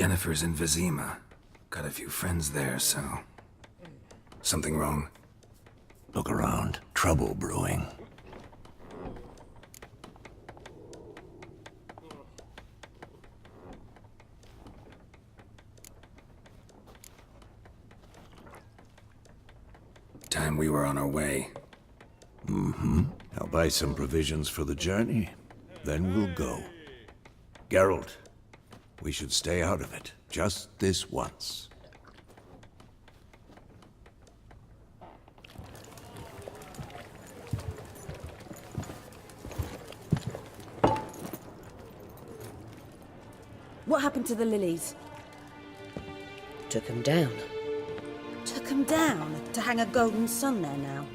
Yennefer's in Vizima. Got a few friends there, so... Something wrong? Look around. Trouble brewing. Time we were on our way. I'll buy some provisions for the journey. Then we'll go. Geralt, we should stay out of it. Just this once. What happened to the lilies? Took him down. Took them down to hang a golden sun there now.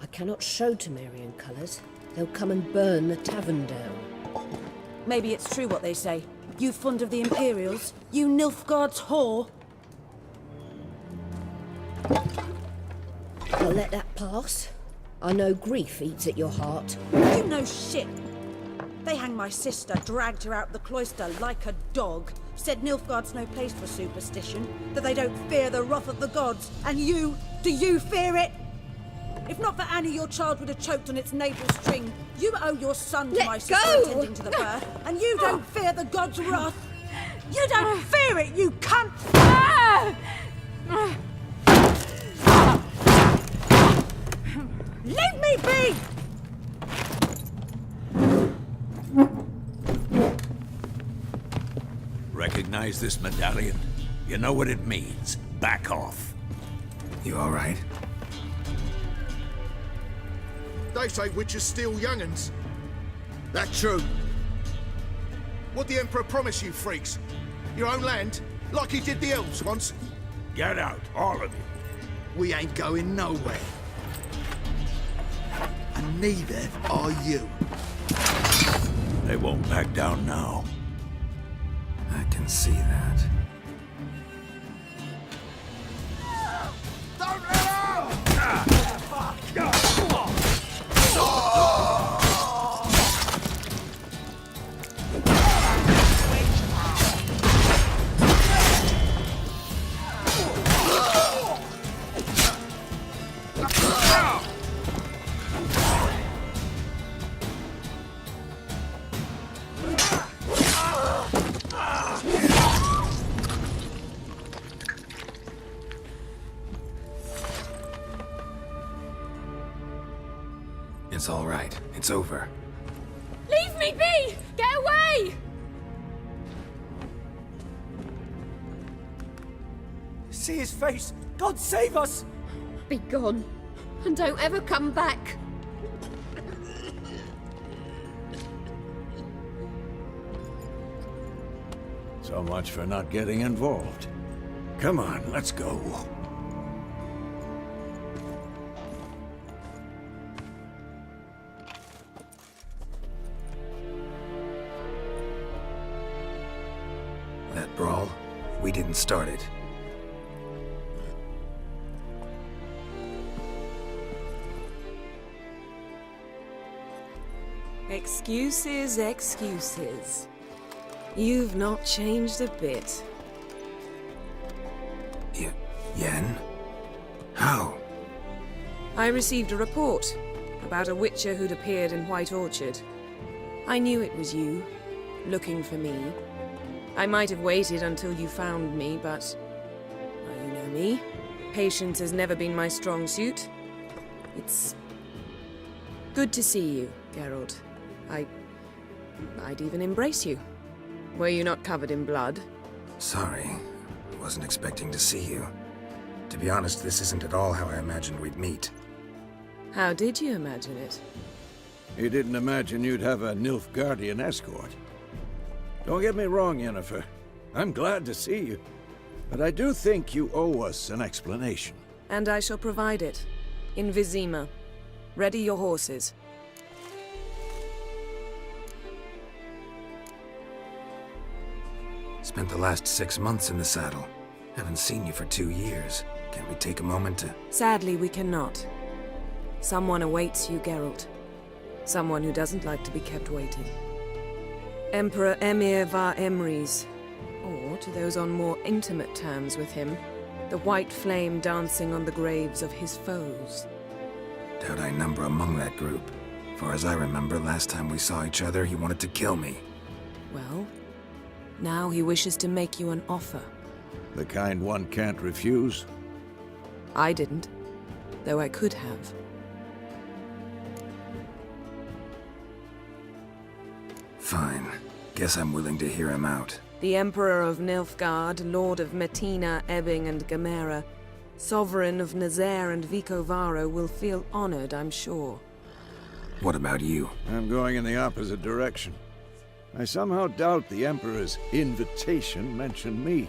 I cannot show Temerian colours. They'll come and burn the tavern down. Maybe it's true what they say. You fond of the Imperials? You Nilfgaard's whore? I'll let that pass. I know grief eats at your heart. You know shit. They hanged my sister, dragged her out the cloister like a dog. Said Nilfgaard's no place for superstition, that they don't fear the wrath of the gods. And you, do you fear it? If not for Annie, your child would have choked on its navel string. You owe your son to my sister attending to the birth, and you don't fear the gods' wrath. You don't fear it, you cunt! Leave me be! Recognize this medallion? You know what it means. Back off. You alright? They say witches steal young'uns. That true? What the Emperor promise you, freaks? Your own land? Like he did the elves once? Get out, all of you. We ain't going nowhere. And neither are you. They won't back down now. I can see that. Don't let out! It's all right. It's over. Leave me be! Get away! See his face! God save us! Be gone. And don't ever come back. So much for not getting involved. Come on, let's go. That brawl, we didn't start it. Excuses, excuses. You've not changed a bit. Yen? How? I received a report about a witcher who'd appeared in White Orchard. I knew it was you, looking for me. I might have waited until you found me, but... well, you know me. Patience has never been my strong suit. It's... good to see you, Geralt. I'd even embrace you. Were you not covered in blood? Sorry. Wasn't expecting to see you. To be honest, this isn't at all how I imagined we'd meet. How did you imagine it? You didn't imagine you'd have a Nilfgaardian escort. Don't get me wrong, Yennefer. I'm glad to see you. But I do think you owe us an explanation. And I shall provide it. In Vizima. Ready your horses. Spent the last 6 months in the saddle. Haven't seen you for 2 years. Can't we take a moment to... Sadly, we cannot. Someone awaits you, Geralt. Someone who doesn't like to be kept waiting. Emperor Emir var Emreis, or to those on more intimate terms with him, the white flame dancing on the graves of his foes. Doubt I number among that group. Far as I remember, last time we saw each other, he wanted to kill me. Well, now he wishes to make you an offer. The kind one can't refuse? I didn't, though I could have. Fine. Guess I'm willing to hear him out. The Emperor of Nilfgaard, Lord of Metina, Ebbing and Gamera, Sovereign of Nazaire and Vicovaro will feel honored, I'm sure. What about you? I'm going in the opposite direction. I somehow doubt the Emperor's invitation mentioned me.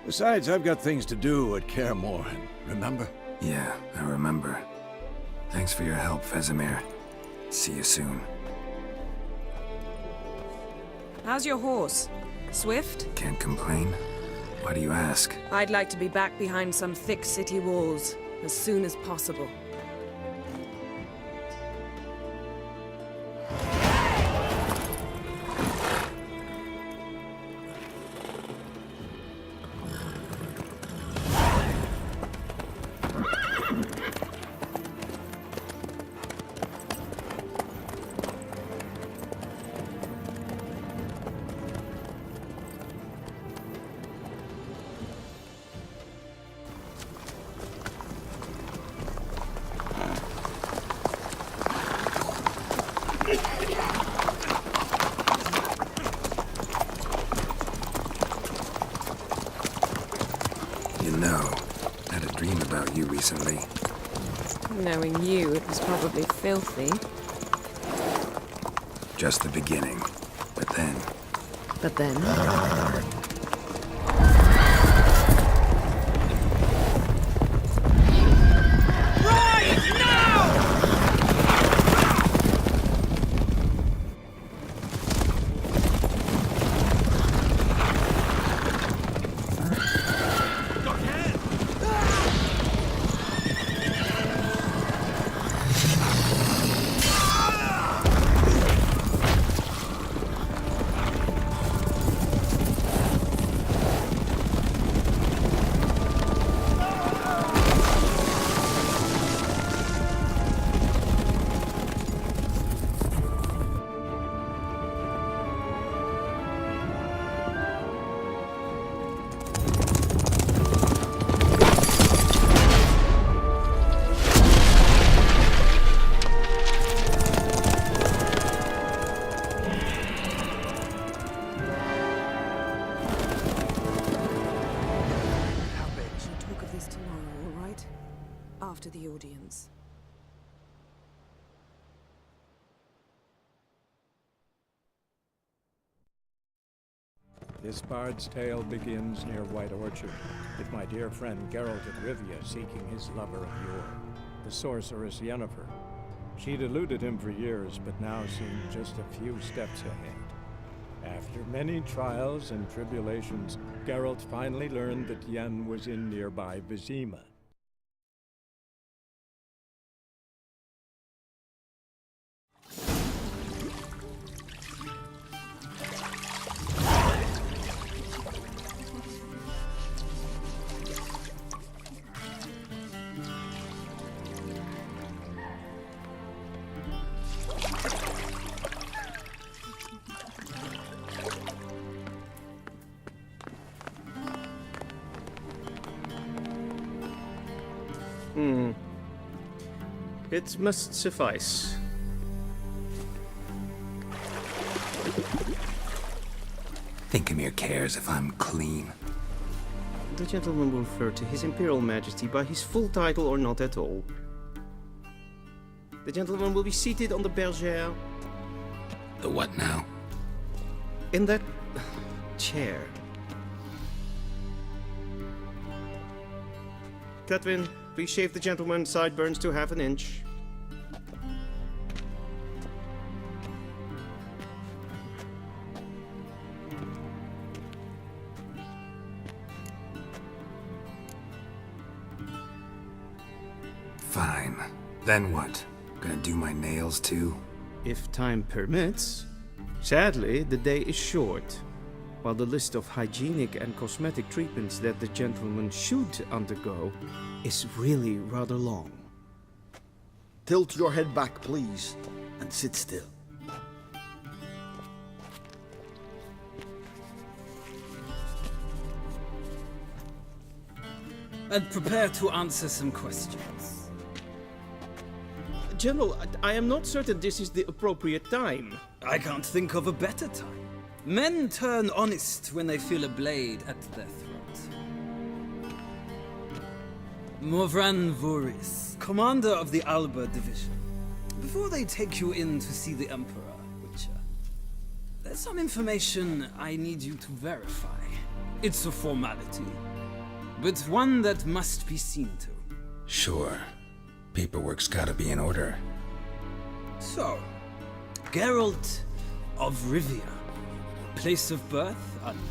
Besides, I've got things to do at Kaer Morhen, remember? Yeah, I remember. Thanks for your help, Vesemir. See you soon. How's your horse? Swift? Can't complain. Why do you ask? I'd like to be back behind some thick city walls as soon as possible. You know, I had a dream about you recently. Knowing you, it was probably filthy. Just the beginning. But then... But then... After the audience. This bard's tale begins near White Orchard, with my dear friend Geralt of Rivia seeking his lover of yore, the sorceress Yennefer. She'd eluded him for years, but now seemed just a few steps ahead. After many trials and tribulations, Geralt finally learned that Yen was in nearby Vizima. It must suffice. Thinkamir cares if I'm clean. The gentleman will refer to His Imperial Majesty by his full title or not at all. The gentleman will be seated on the bergère. The what now? In that chair. Cletwin, please shave the gentleman's sideburns to half an inch. Fine. Then what? Gonna do my nails too? If time permits. Sadly, the day is short, while the list of hygienic and cosmetic treatments that the gentleman should undergo is really rather long. Tilt your head back, please, and sit still. And prepare to answer some questions. General, I am not certain this is the appropriate time. I can't think of a better time. Men turn honest when they feel a blade at their throat. Morvran Voorhis, commander of the Alba Division. Before they take you in to see the Emperor, Witcher, there's some information I need you to verify. It's a formality, but one that must be seen to. Sure. Paperwork's gotta be in order. So, Geralt of Rivia. Place of birth unknown.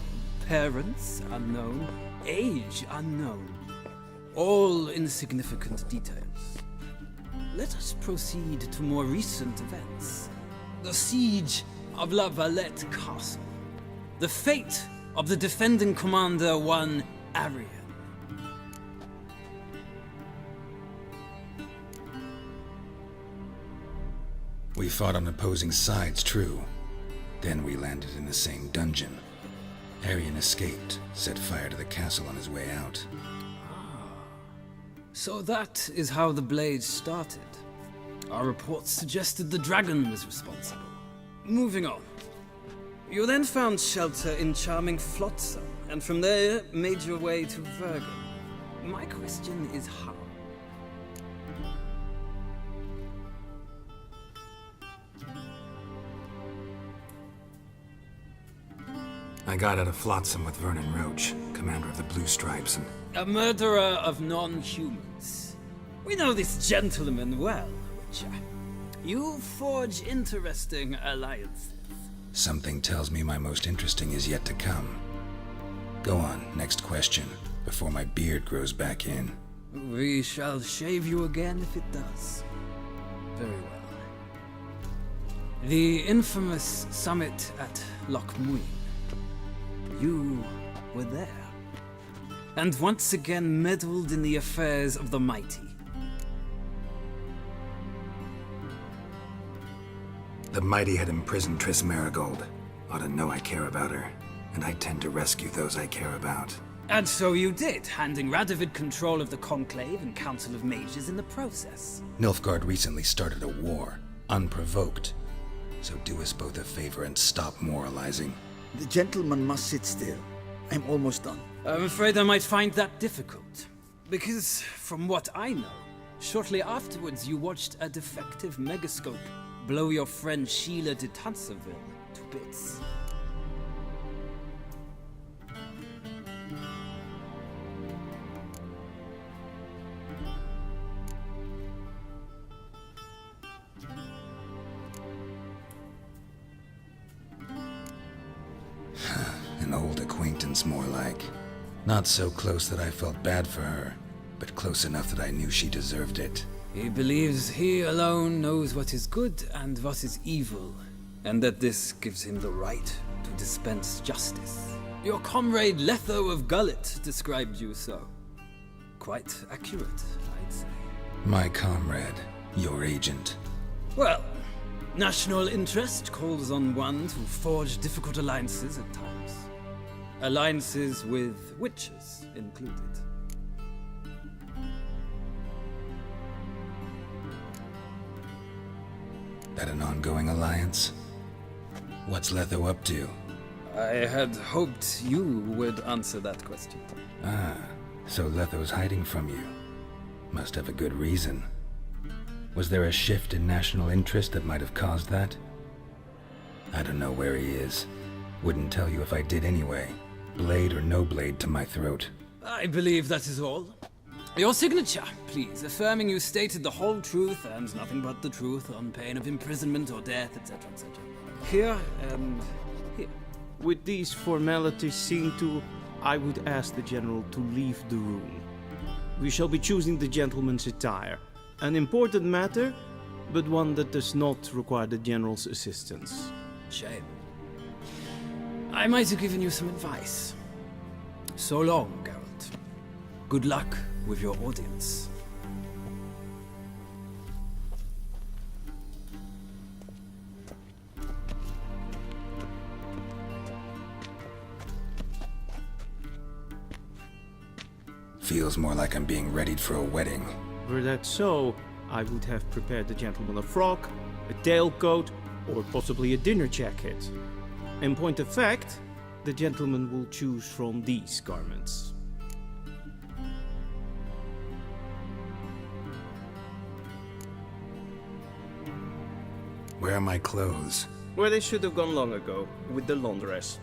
Parents unknown. Age unknown. All insignificant details. Let us proceed to more recent events. The siege of La Valette Castle. The fate of the defending commander, one Arian. We fought on opposing sides, true. Then we landed in the same dungeon. Arian escaped, set fire to the castle on his way out. So that is how the Blade started. Our reports suggested the dragon was responsible. Moving on. You then found shelter in charming Flotsam, and from there made your way to Vergen. My question is how? I got out of Flotsam with Vernon Roach, commander of the Blue Stripes, and... A murderer of non-humans. We know this gentleman well, Witcher. You forge interesting alliances. Something tells me my most interesting is yet to come. Go on, next question, before my beard grows back in. We shall shave you again if it does. Very well. The infamous summit at Loch Muin. You were there. And once again meddled in the affairs of the mighty. The mighty had imprisoned Triss Marigold. Ought to know I care about her, and I tend to rescue those I care about. And so you did, handing Radovid control of the Conclave and Council of Mages in the process. Nilfgaard recently started a war, unprovoked. So do us both a favor and stop moralizing. The gentleman must sit still. I'm almost done. I'm afraid I might find that difficult. Because, from what I know, shortly afterwards you watched a defective megascope blow your friend Sheila de Tanserville to bits. An old acquaintance, more like. Not so close that I felt bad for her, but close enough that I knew she deserved it. He believes he alone knows what is good and what is evil, and that this gives him the right to dispense justice. Your comrade Letho of Gullet described you so. Quite accurate, I'd say. My comrade, your agent. Well, national interest calls on one to forge difficult alliances at times. Alliances with witches included. That an ongoing alliance? What's Letho up to? I had hoped you would answer that question. Ah, so Letho's hiding from you. Must have a good reason. Was there a shift in national interest that might have caused that? I don't know where he is. Wouldn't tell you if I did anyway. Blade or no blade to my throat. I believe that is all. Your signature, please, affirming you stated the whole truth and nothing but the truth on pain of imprisonment or death, etc., etc. Here and here. With these formalities seen to, I would ask the General to leave the room. We shall be choosing the gentleman's attire. An important matter, but one that does not require the General's assistance. Shame. I might have given you some advice. So long, Geralt. Good luck with your audience. Feels more like I'm being readied for a wedding. Were that so, I would have prepared the gentleman a frock, a tailcoat, or possibly a dinner jacket. In point of fact, the gentleman will choose from these garments. Where are my clothes? Where they should have gone long ago, with the laundress.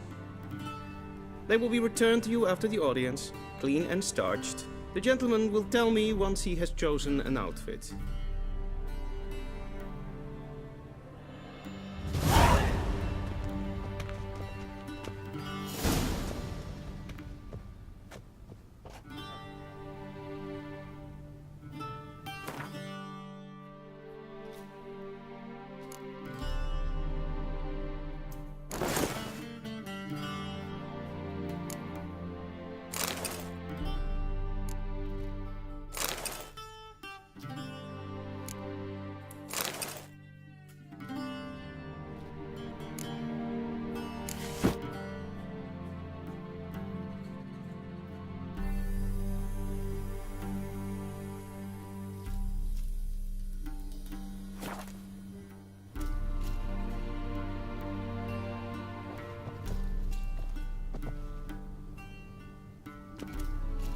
They will be returned to you after the audience, clean and starched. The gentleman will tell me once he has chosen an outfit.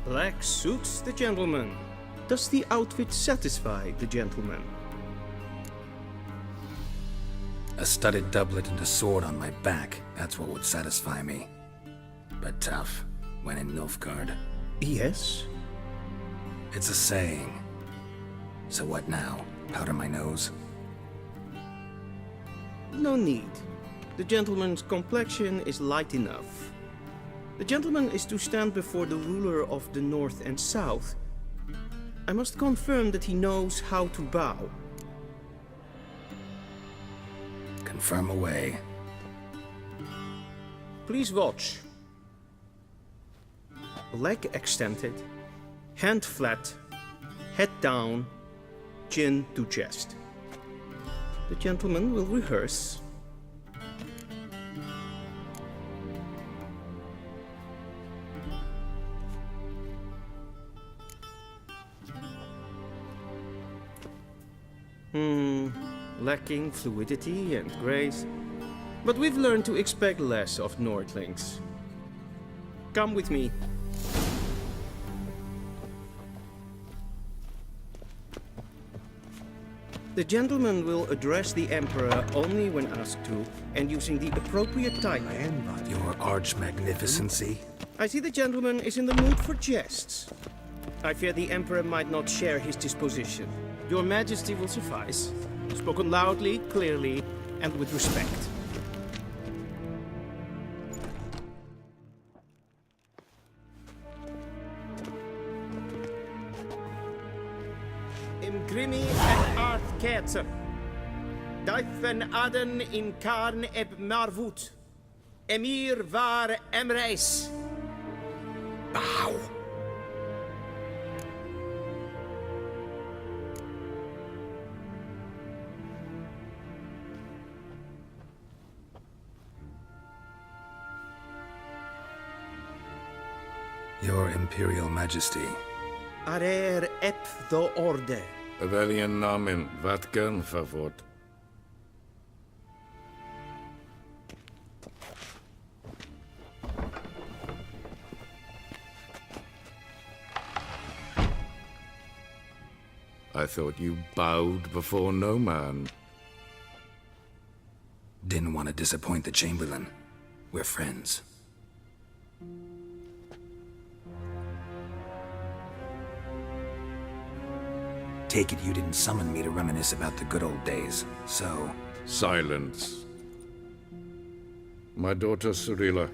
Black suits the gentleman. Does the outfit satisfy the gentleman? A studded doublet and a sword on my back, that's what would satisfy me. But tough, when in Nilfgaard. Yes. It's a saying. So what now? Powder my nose? No need. The gentleman's complexion is light enough. The gentleman is to stand before the ruler of the North and South. I must confirm that he knows how to bow. Confirm away. Please watch. Leg extended, hand flat, head down, chin to chest. The gentleman will rehearse. Lacking fluidity and grace. But we've learned to expect less of Nordlings. Come with me. The gentleman will address the Emperor only when asked to, and using the appropriate title. Your Arch-Magnificency? I see the gentleman is in the mood for jests. I fear the Emperor might not share his disposition. Your Majesty will suffice. Spoken loudly, clearly, and with respect. Im Grimi en Arth Kerzer. Dijfen Aden in Karn eb Marvoet. Emir var Emreis. Bow! Your Imperial Majesty. Arer ep the orde. Weljen namen, wat gern favort. I thought you bowed before no man. Didn't want to disappoint the Chamberlain. We're friends. Take it you didn't summon me to reminisce about the good old days, so... Silence. My daughter Cirilla,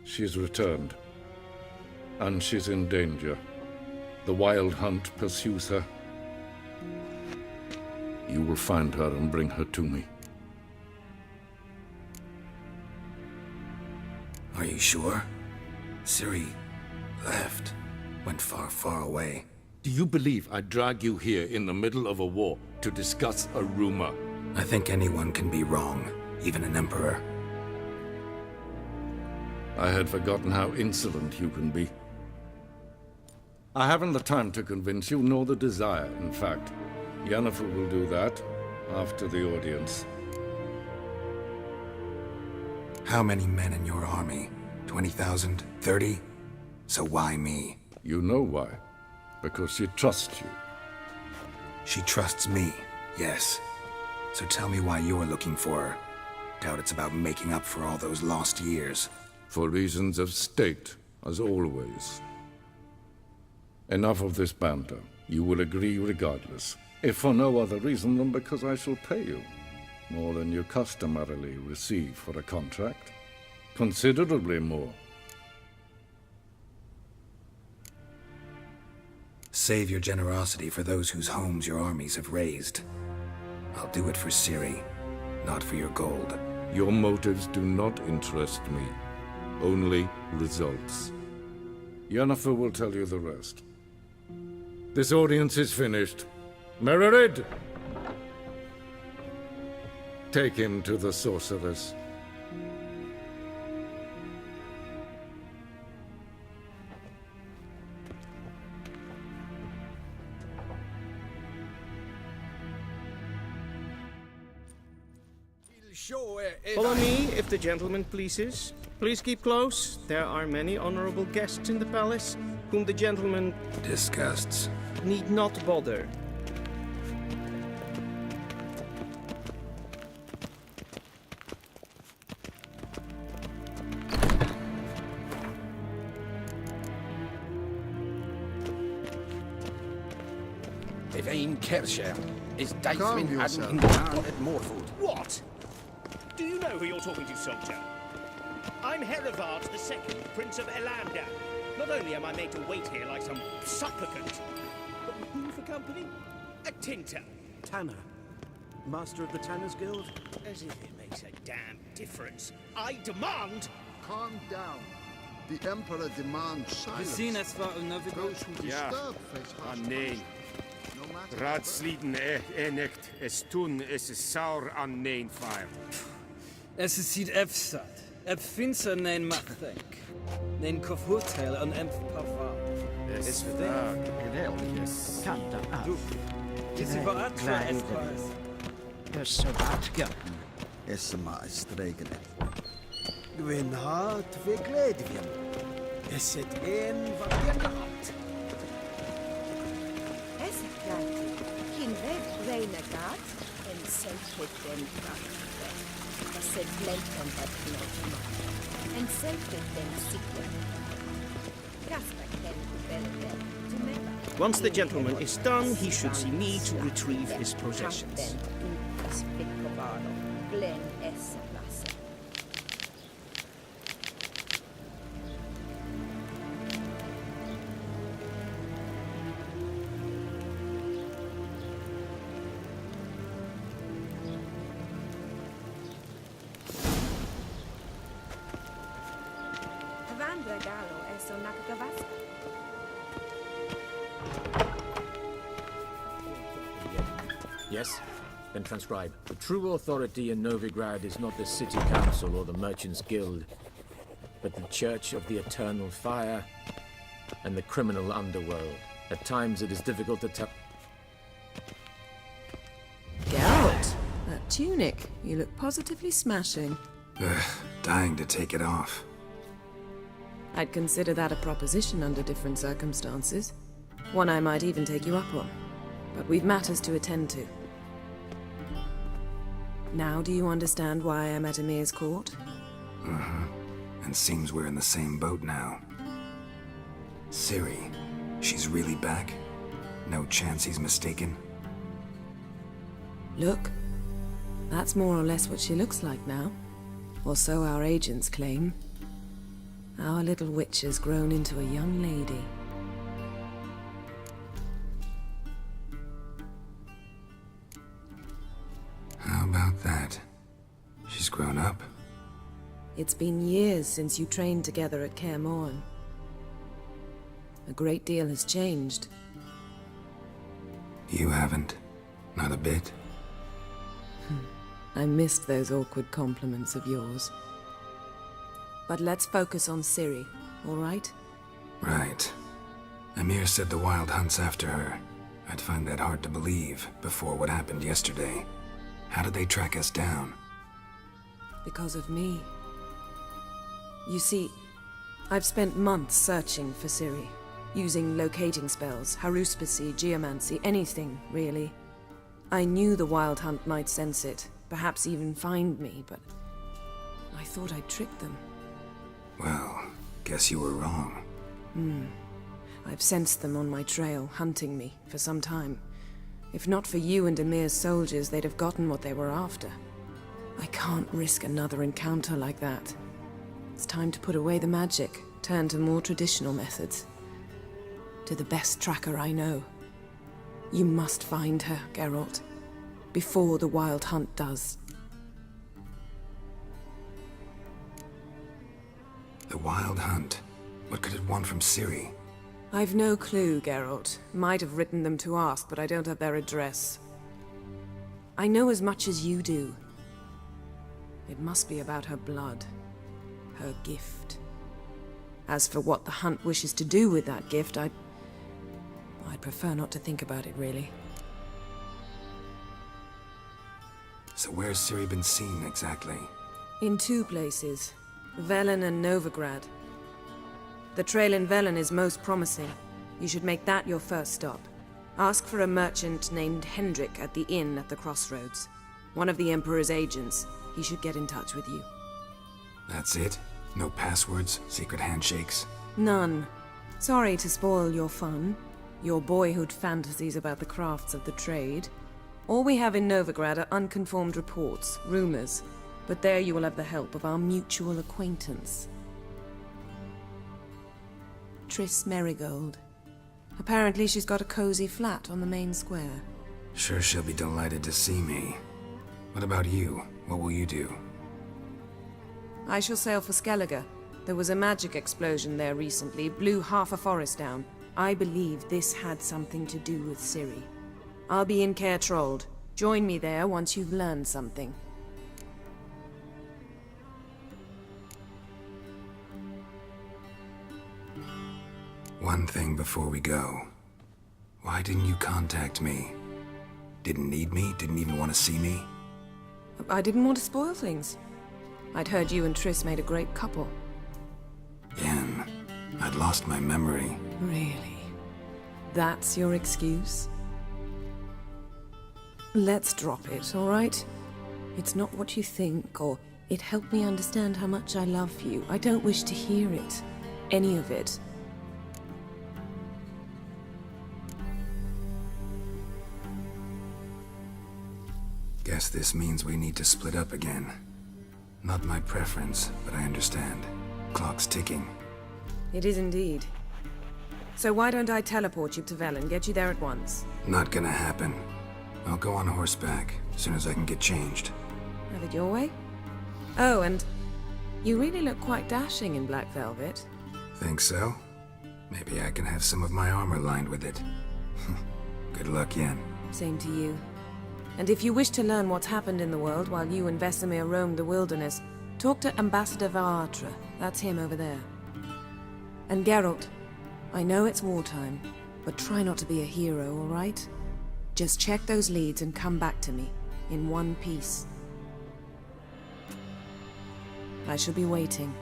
she's returned. And she's in danger. The Wild Hunt pursues her. You will find her and bring her to me. Are you sure? Ciri left. Went far, far away. Do you believe I'd drag you here in the middle of a war to discuss a rumor? I think anyone can be wrong, even an emperor. I had forgotten how insolent you can be. I haven't the time to convince you, nor the desire, in fact. Yennefer will do that after the audience. How many men in your army? 20,000? 30? So why me? You know why. Because she trusts you. She trusts me, yes. So tell me why you're looking for her. Doubt it's about making up for all those lost years. For reasons of state, as always. Enough of this banter. You will agree regardless. If for no other reason than because I shall pay you. More than you customarily receive for a contract. Considerably more. Save your generosity for those whose homes your armies have razed. I'll do it for Ciri, not for your gold. Your motives do not interest me. Only results. Yennefer will tell you the rest. This audience is finished. Mererid! Take him to the sorceress. Follow me, if the gentleman pleases. Please keep close. There are many honorable guests in the palace, whom the gentleman disgusts. Need not bother. Yvain Kershel is Dicewin Adden in at Morfoot. What? Do you know who you're talking to, soldier? I'm Herivard II, Prince of Elander. Not only am I made to wait here like some supplicant, but who for company? A tinter. Tanner? Master of the Tanners Guild? As if it makes a damn difference. I demand... Calm down. The Emperor demands silence. Gesehen, es war Novigrad. Those who disturb face harsh nee. Raadsliden enekt es tun es saur an nein fire. Es ziet efsat. Ep finser nein machtdenk. Nein kofhotel an emp pava. Es verdag. Geweldig. Kanta af. Is i var atra espars. Dus så vart gatten. Es mais stregene. Gwyn hat vi gledvien. Es et en vad jag hat. Es het galt. Kin weg renegat en selfet den kracht. Es het blenken hat knot. En selfet den sikwen. Gasper ken belle. Once the gentleman is done, he should see me to retrieve his possessions. Glen S. Lasse. Vandra Gallo es on Nakagavas. Yes? Then transcribe. The true authority in Novigrad is not the city council or the merchants' guild, but the Church of the Eternal Fire and the criminal underworld. At times it is difficult to tell. Geralt, that tunic. You look positively smashing. Ugh, dying to take it off. I'd consider that a proposition under different circumstances. One I might even take you up on. But we've matters to attend to. Now do you understand why I'm at Emir's court? Uh-huh. And seems we're in the same boat now. Ciri, she's really back? No chance he's mistaken? Look, that's more or less what she looks like now. Or so our agents claim. Our little witch has grown into a young lady. How about that? She's grown up? It's been years since you trained together at Kaer Morhen. A great deal has changed. You haven't. Not a bit. I missed those awkward compliments of yours. But let's focus on Ciri, all right? Right. Emir said the Wild Hunt's after her. I'd find that hard to believe before what happened yesterday. How did they track us down? Because of me. You see, I've spent months searching for Ciri, using locating spells, haruspicy, geomancy, anything, really. I knew the Wild Hunt might sense it, perhaps even find me, but I thought I'd tricked them. Well, guess you were wrong. I've sensed them on my trail, hunting me, for some time. If not for you and Emir's soldiers, they'd have gotten what they were after. I can't risk another encounter like that. It's time to put away the magic, turn to more traditional methods. To the best tracker I know. You must find her, Geralt. Before the Wild Hunt does. The Wild Hunt? What could it want from Ciri? I've no clue, Geralt. Might have written them to ask, but I don't have their address. I know as much as you do. It must be about her blood. Her gift. As for what the Hunt wishes to do with that gift, I'd prefer not to think about it, really. So where's Ciri been seen, exactly? In two places. Velen and Novigrad. The trail in Velen is most promising. You should make that your first stop. Ask for a merchant named Hendrik at the inn at the crossroads. One of the Emperor's agents. He should get in touch with you. That's it? No passwords? Secret handshakes? None. Sorry to spoil your fun. Your boyhood fantasies about the crafts of the trade. All we have in Novigrad are unconfirmed reports, rumors. But there you will have the help of our mutual acquaintance. Triss Merigold. Apparently she's got a cozy flat on the main square. Sure she'll be delighted to see me. What about you? What will you do? I shall sail for Skellige. There was a magic explosion there recently, blew half a forest down. I believe this had something to do with Ciri. I'll be in Caer Trolde. Join me there once you've learned something. One thing before we go. Why didn't you contact me? Didn't need me? Didn't even want to see me? I didn't want to spoil things. I'd heard you and Triss made a great couple. Yen, I'd lost my memory. Really? That's your excuse? Let's drop it, all right? It's not what you think, or it helped me understand how much I love you. I don't wish to hear it. Any of it. Guess this means we need to split up again. Not my preference, but I understand. Clock's ticking. It is indeed. So why don't I teleport you to Velen, get you there at once? Not gonna happen. I'll go on horseback, as soon as I can get changed. Have it your way? Oh, and you really look quite dashing in black velvet. Think so? Maybe I can have some of my armor lined with it. Good luck, Yen. Same to you. And if you wish to learn what's happened in the world while you and Vesemir roamed the wilderness, talk to Ambassador Varatra. That's him over there. And Geralt, I know it's wartime, but try not to be a hero, all right? Just check those leads and come back to me, in one piece. I shall be waiting.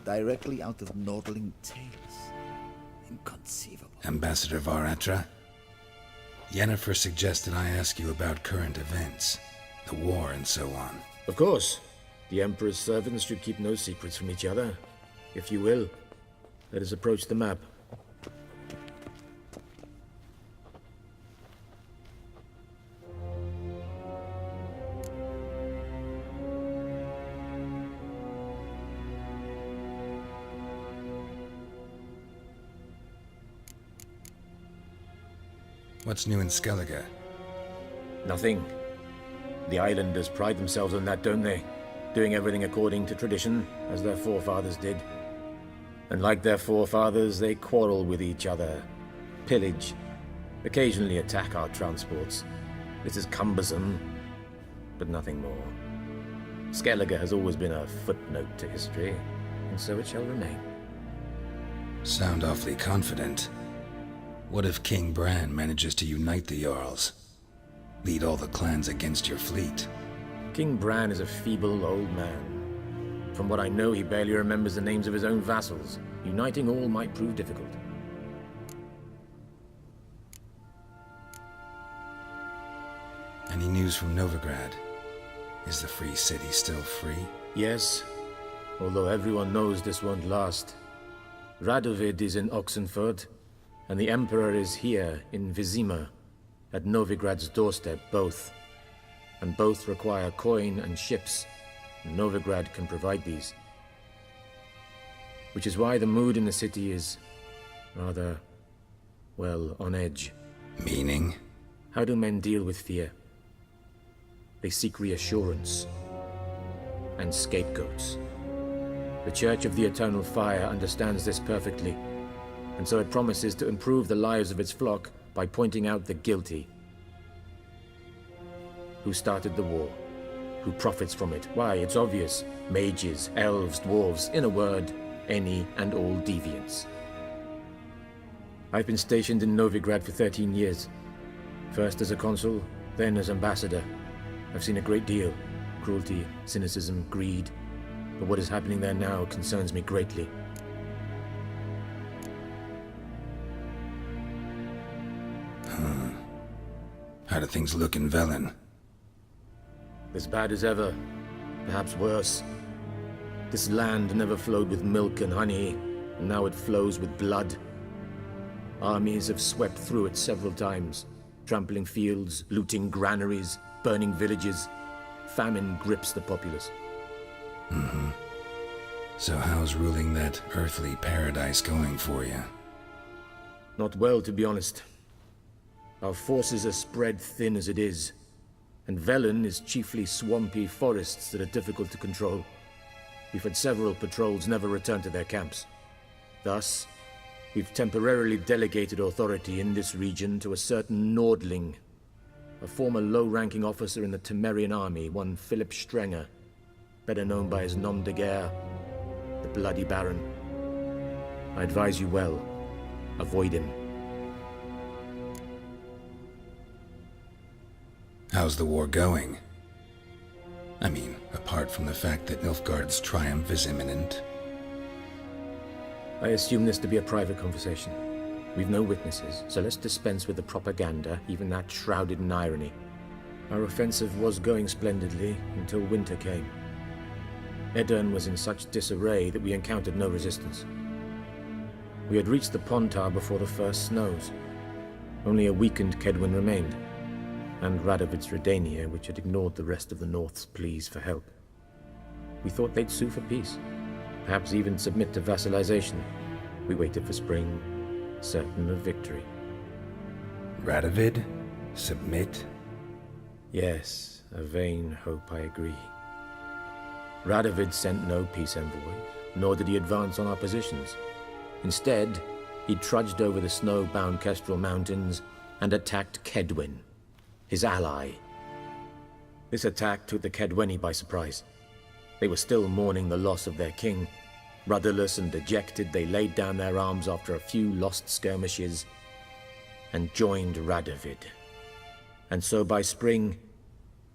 directly out of Nordling tales. Inconceivable. Ambassador Varatra? Yennefer suggested I ask you about current events, the war and so on. Of course. The Emperor's servants should keep no secrets from each other. If you will, let us approach the map. What's new in Skellige? Nothing. The islanders pride themselves on that, don't they? Doing everything according to tradition, as their forefathers did. And like their forefathers, they quarrel with each other, pillage, occasionally attack our transports. This is cumbersome, but nothing more. Skellige has always been a footnote to history, and so it shall remain. Sound awfully confident. What if King Bran manages to unite the Jarls? Lead all the clans against your fleet? King Bran is a feeble old man. From what I know, he barely remembers the names of his own vassals. Uniting all might prove difficult. Any news from Novigrad? Is the Free City still free? Yes, although everyone knows this won't last. Radovid is in Oxenford, and the Emperor is here in Vizima, at Novigrad's doorstep, both. And both require coin and ships. Novigrad can provide these. Which is why the mood in the city is rather, well, on edge. Meaning? How do men deal with fear? They seek reassurance and scapegoats. The Church of the Eternal Fire understands this perfectly, and so it promises to improve the lives of its flock by pointing out the guilty. Who started the war? Who profits from it? Why, it's obvious. Mages, elves, dwarves, in a word, any and all deviants. I've been stationed in Novigrad for 13 years. First as a consul, then as ambassador. I've seen a great deal. Cruelty, cynicism, greed. But what is happening there now concerns me greatly. How do things look in Velen? As bad as ever, perhaps worse. This land never flowed with milk and honey, and now it flows with blood. Armies have swept through it several times, trampling fields, looting granaries, burning villages. Famine grips the populace. So how's ruling that earthly paradise going for you? Not well, to be honest. Our forces are spread thin as it is, and Velen is chiefly swampy forests that are difficult to control. We've had several patrols never return to their camps. Thus, we've temporarily delegated authority in this region to a certain Nordling, a former low-ranking officer in the Temerian army, one Philip Strenger, better known by his nom de guerre, the Bloody Baron. I advise you well, avoid him. How's the war going? I mean, apart from the fact that Nilfgaard's triumph is imminent. I assume this to be a private conversation. We've no witnesses, so let's dispense with the propaganda, even that shrouded in irony. Our offensive was going splendidly until winter came. Edirn was in such disarray that we encountered no resistance. We had reached the Pontar before the first snows. Only a weakened Kedwin remained, and Radovid's Redania, which had ignored the rest of the North's pleas for help. We thought they'd sue for peace, perhaps even submit to vassalization. We waited for spring, certain of victory. Radovid? Submit? Yes, a vain hope, I agree. Radovid sent no peace envoys, nor did he advance on our positions. Instead, he trudged over the snow-bound Kestrel Mountains and attacked Kedwin, his ally. This attack took the Kedweni by surprise. They were still mourning the loss of their king. Rudderless and dejected, they laid down their arms after a few lost skirmishes and joined Radovid. And so by spring,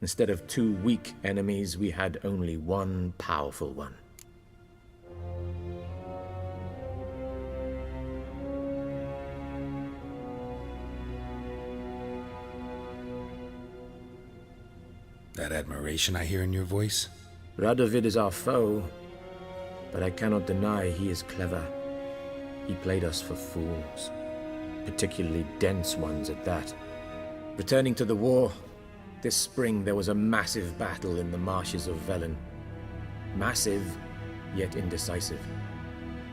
instead of 2 weak enemies, we had only one powerful one. That admiration I hear in your voice? Radovid is our foe, but I cannot deny he is clever. He played us for fools, particularly dense ones at that. Returning to the war, this spring there was a massive battle in the marshes of Velen. Massive, yet indecisive.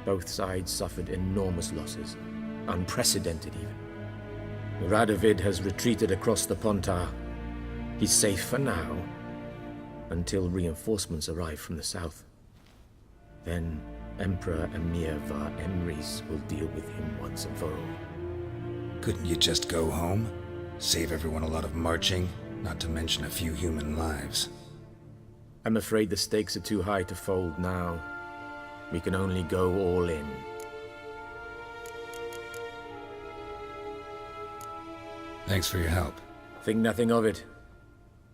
Both sides suffered enormous losses, unprecedented even. Radovid has retreated across the Pontar. He's safe for now, until reinforcements arrive from the south. Then Emperor Emir var Emrys will deal with him once and for all. Couldn't you just go home? Save everyone a lot of marching, not to mention a few human lives. I'm afraid the stakes are too high to fold now. We can only go all in. Thanks for your help. Think nothing of it.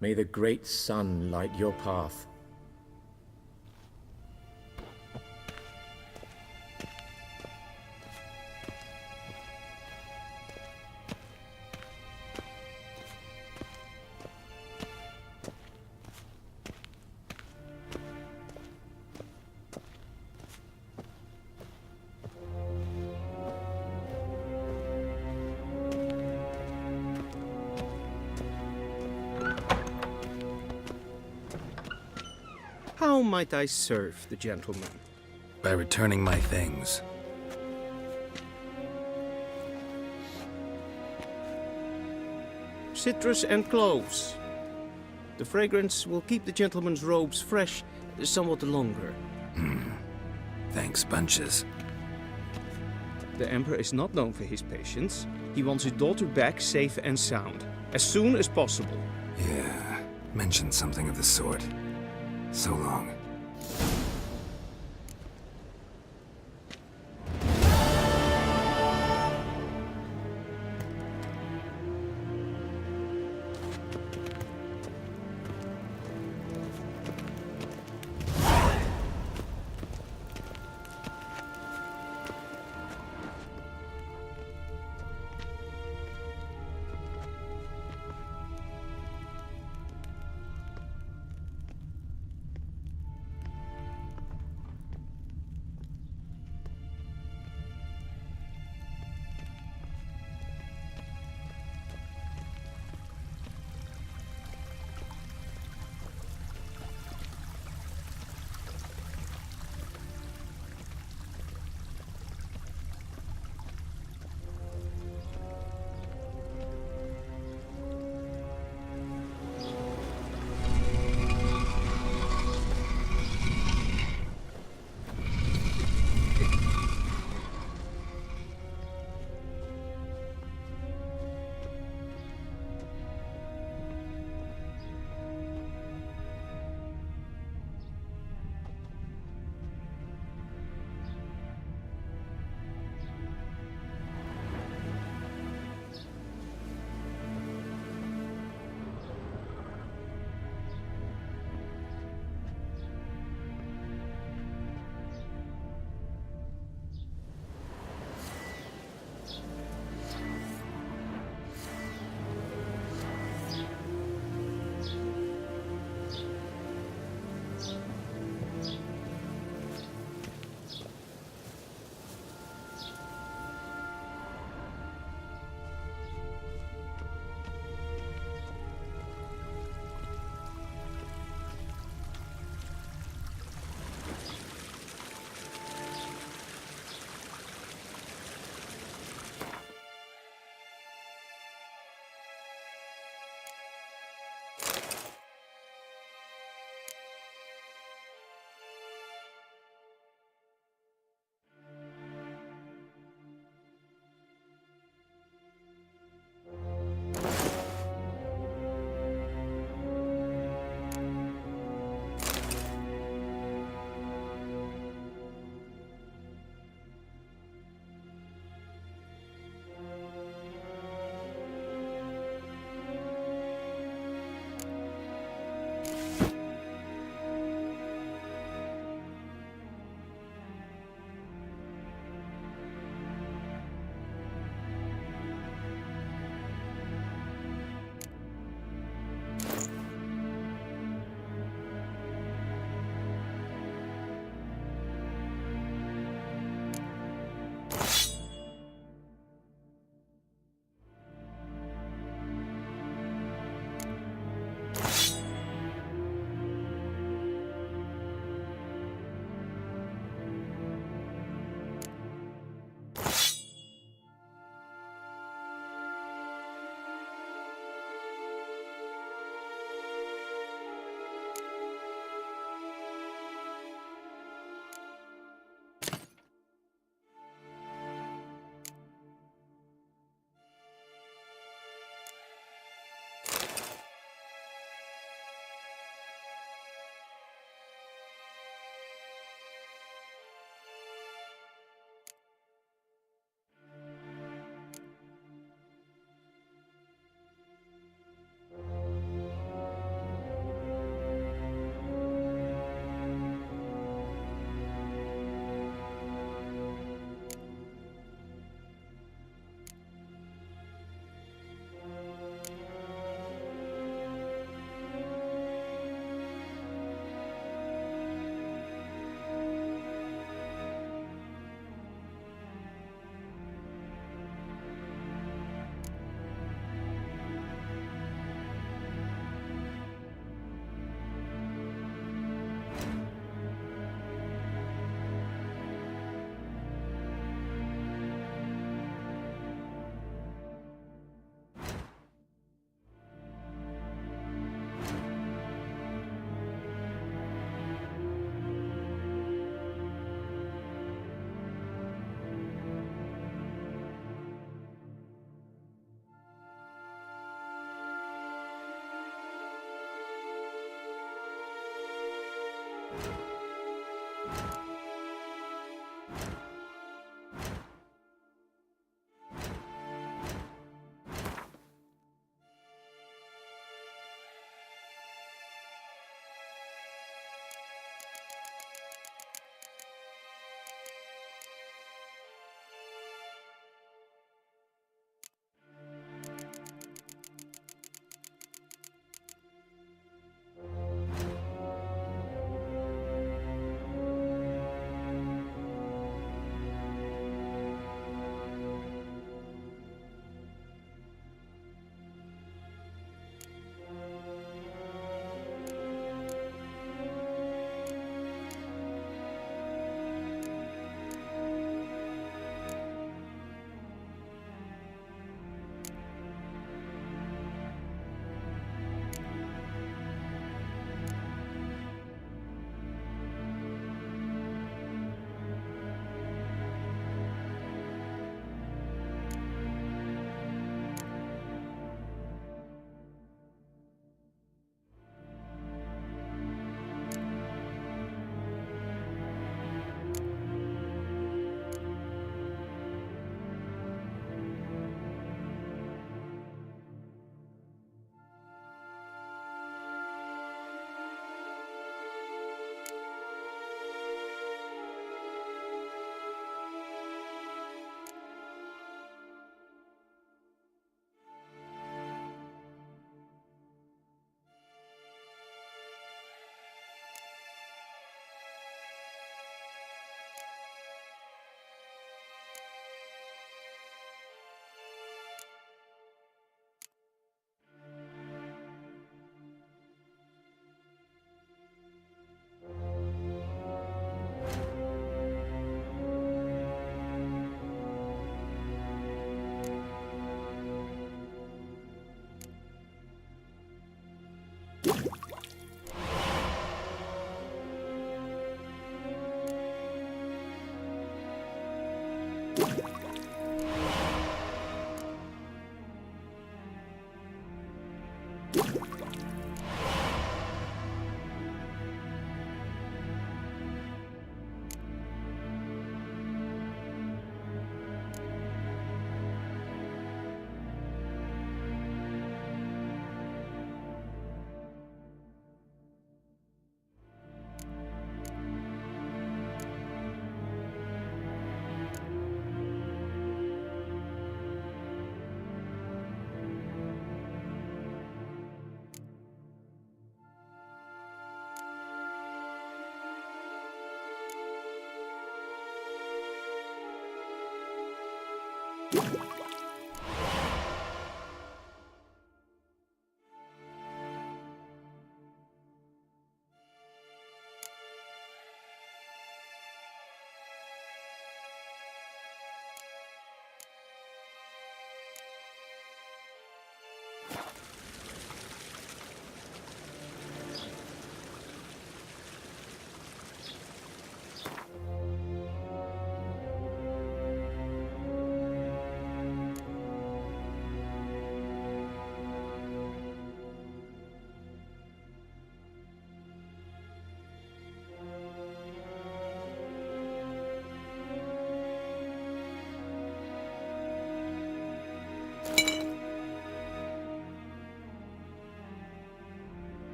May the great sun light your path. How might I serve the gentleman? By returning my things. Citrus and cloves. The fragrance will keep the gentleman's robes fresh somewhat longer. Thanks, bunches. The Emperor is not known for his patience. He wants his daughter back safe and sound, as soon as possible. Yeah, mentioned something of the sort. So long.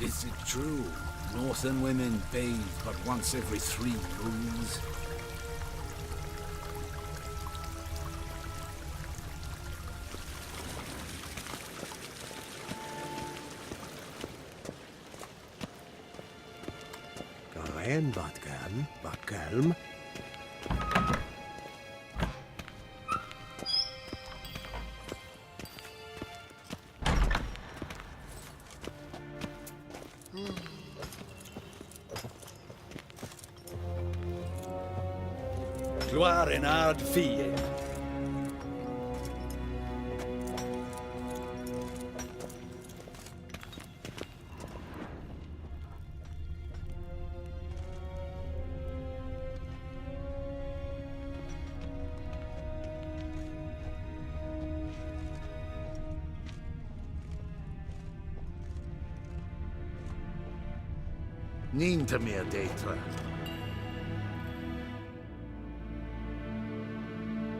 Is it true? Northern women bathe but once every 3 moons? Gaen Batkelm, Batkelm. Gloire en ard fie. Nín te meer deitra.